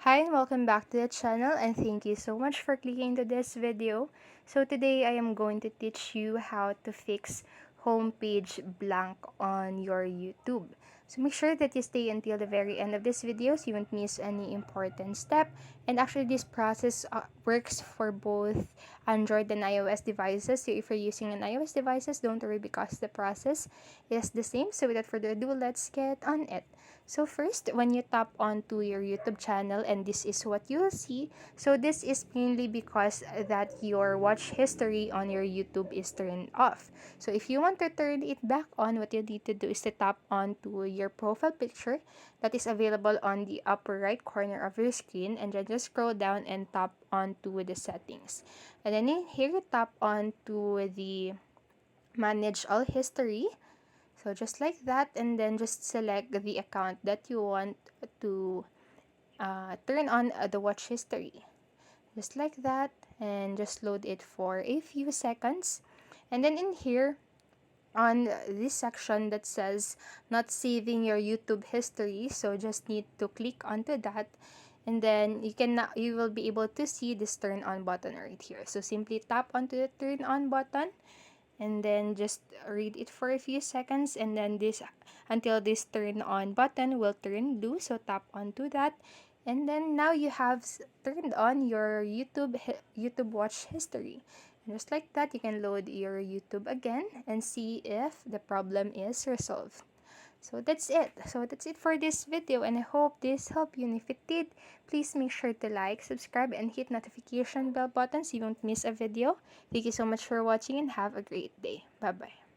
Hi and welcome back to the channel, and thank you so much for clicking to this video. So today I am going to teach you how to fix homepage blank on your YouTube. So make sure that you stay until the very end of this video so you won't miss any important step. And actually this process works for both Android and iOS devices. So if you're using an iOS devices, don't worry because the process is the same. So without further ado, let's get on it. So first, when you tap onto your YouTube channel, and this is what you will see. So this is mainly because that your watch history on your YouTube is turned off. So if you want to turn it back on, what you need to do is to tap onto your profile picture that is available on the upper right corner of your screen, and then just scroll down and tap onto the settings. And then in here, you tap onto the manage all history. So just like that, and then just select the account that you want to turn on the watch history. Just like that, and just load it for a few seconds. And then in here, on this section that says not saving your YouTube history, so just need to click onto that, and then you will be able to see this turn on button right here. So simply tap onto the turn on button, and then just read it for a few seconds, and then this until this turn on button will turn blue. So tap onto that, and then now you have turned on your YouTube watch history. And just like that, you can load your YouTube again and see if the problem is resolved. So that's it. For this video, and I hope this helped you. And if it did, please make sure to like, subscribe, and hit notification bell button so you won't miss a video. Thank you so much for watching and have a great day. Bye bye.